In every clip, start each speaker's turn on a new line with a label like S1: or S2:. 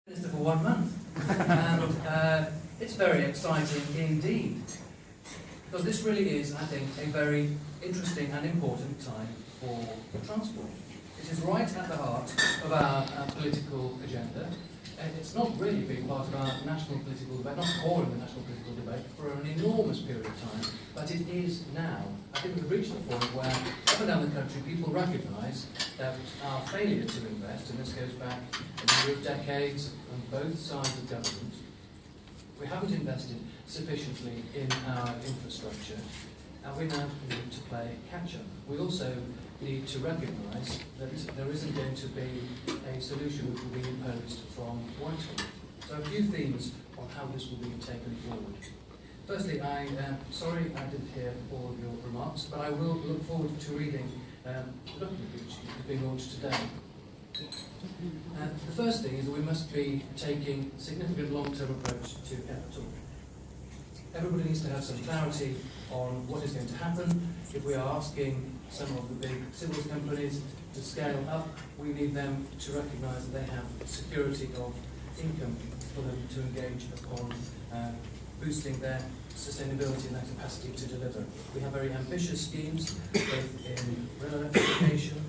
S1: Minister for 1 month, and it's very exciting indeed, because this really is, I think, a very interesting and important time for transport. It is right at the heart of our political agenda, and it's not really been part of our national political debate, not core in the national political debate, for an enormous period of time, but it is now. I think we've reached the point where, up and down the country, people recognise that our failure to invest, and this goes back a number of decades on both sides of government, we haven't invested sufficiently in our infrastructure, and we now need to play catch-up. We also need to recognise that there isn't going to be a solution which will be imposed from Whitehall. So a few themes on how this will be taken forward. Firstly, I am sorry I didn't hear all of your remarks, but I will look forward to reading the document which is being launched today. The first thing is that we must be taking a significant long-term approach to capital. Everybody needs to have some clarity on what is going to happen. If we are asking some of the big civils companies to scale up, we need them to recognise that they have security of income for them to engage upon boosting their sustainability and their capacity to deliver. We have very ambitious schemes, both in rail electrification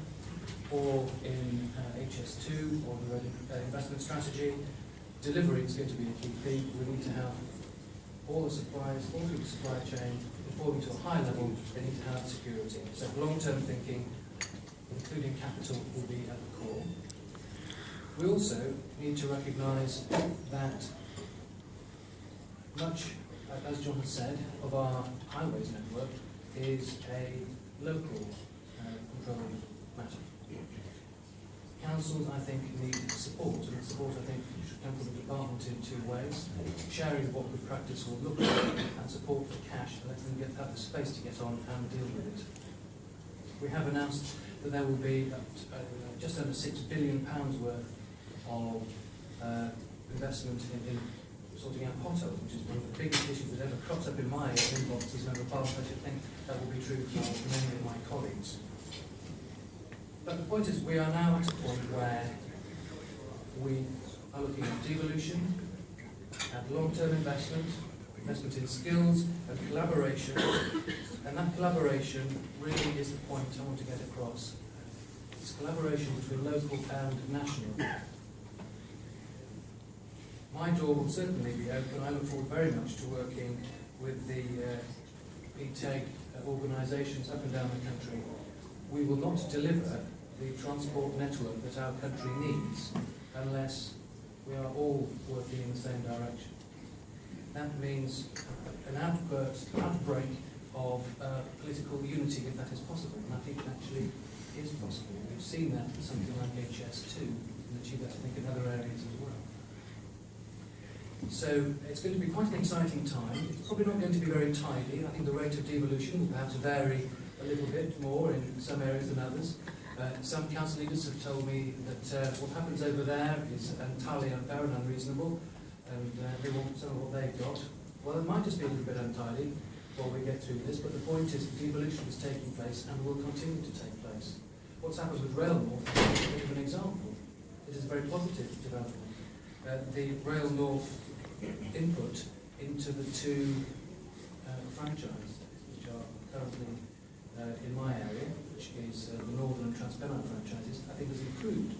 S1: or in HS2 or the road investment strategy. Delivery is going to be a key theme. We need to have all the suppliers, all through the supply chain, performing to a high level. They need to have security. So long-term thinking, including capital, will be at the core. We also need to recognise that much, as John has said, of our highways network is a local controlled matter. Councils, I think, need support, and support, I think, should come from the department in two ways: sharing what good practice will look like, and support for cash, and let them have the space to get on and deal with it. We have announced that there will be just under £6 billion worth of investment in sorting out potholes, which is one of the biggest issues that ever crops up in my inbox as a member of Parliament. I should think that will be true for many of my colleagues. But the point is, we are now at a point where we are looking at devolution, at long-term investment in skills and collaboration, and that collaboration really is the point I want to get across. It's collaboration between local and national. My door will certainly be open. I look forward very much to working with the PTEG organisations up and down the country. We will not deliver the transport network that our country needs unless we are all working in the same direction. That means an outbreak of political unity, if that is possible, and I think it actually is possible. We've seen that with something like HS2, and achieved that, I think, in other areas as well. So it's going to be quite an exciting time. It's probably not going to be very tidy. I think the rate of devolution will perhaps vary a little bit more in some areas than others. Some council leaders have told me that what happens over there is entirely unfair and unreasonable, and they want some of what they've got. Well, it might just be a little bit untidy while we get through this, but the point is devolution is taking place and will continue to take place. What's happened with Rail North is a bit of an example. It is a very positive development. The Rail North input into the two franchises, which are currently in my area, which is the Northern and Transpennine franchises, I think has improved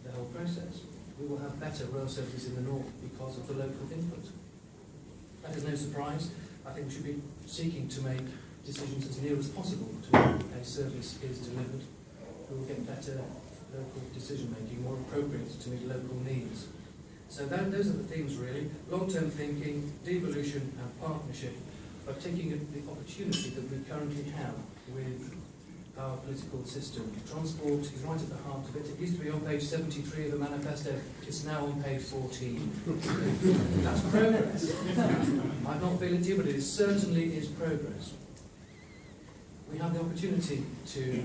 S1: the whole process. We will have better rail services in the north because of the local input. That is no surprise. I think we should be seeking to make decisions as near as possible to a service is delivered. We will get better local decision making, more appropriate to meet local needs. So those are the themes really: long-term thinking, devolution and partnership, but taking the opportunity that we currently have with our political system. Transport is right at the heart of it. It used to be on page 73 of the manifesto. It's now on page 14. That's progress. I've not feel it to you, but it certainly is progress. We have the opportunity to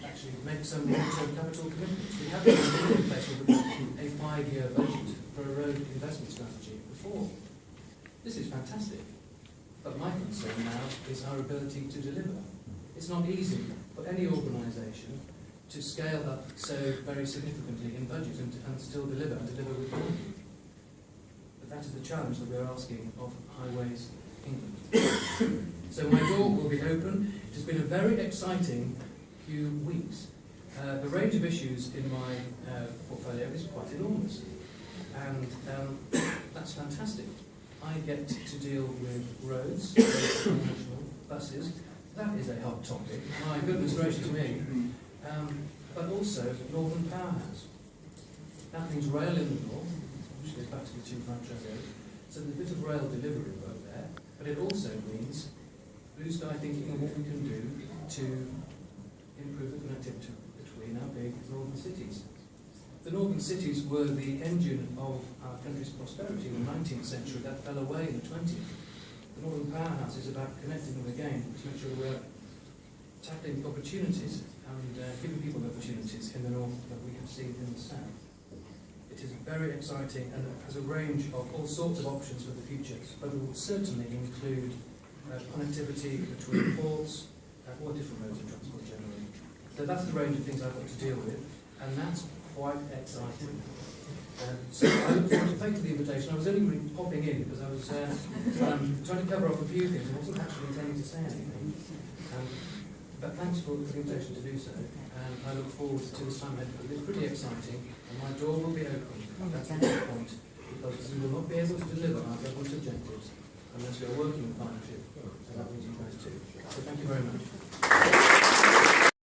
S1: actually make some long-term capital commitments. We have been in place with a 5-year budget for a road investment strategy before. This is fantastic. But my concern now is our ability to deliver. It's not easy for any organisation to scale up so very significantly in budget and still deliver with quality. But that is the challenge that we are asking of Highways England. So my door will be open. It has been a very exciting few weeks. The range of issues in my portfolio is quite enormous, and that's fantastic. I get to deal with roads, international buses. That is a hot topic. My goodness gracious me. But also Northern Powerhouse. That means rail in the north, which goes back to the two front roads. So there's a bit of rail delivery work there, but it also means blue sky thinking of what we can do to improve the connectivity between our big northern cities. The northern cities were the engine of our country's prosperity in the 19th century. That fell away in the 20th. The Northern Powerhouse is about connecting them again to make sure we're tackling opportunities and giving people opportunities in the north that we have seen in the south. It is very exciting and has a range of all sorts of options for the future, but it will certainly include connectivity between ports or different modes of transport generally. So that's the range of things I've got to deal with, and that's quite exciting. So I look forward to, thank you for the invitation. I was only really popping in because I was trying to cover off a few things. I wasn't actually intending to say anything. But thanks for the invitation to do so. And I look forward to this time ahead. It's pretty exciting, and my door will be open. That's the key point, because we will not be able to deliver our government objectives unless we are working in partnership. And that means you guys too. So thank you very much.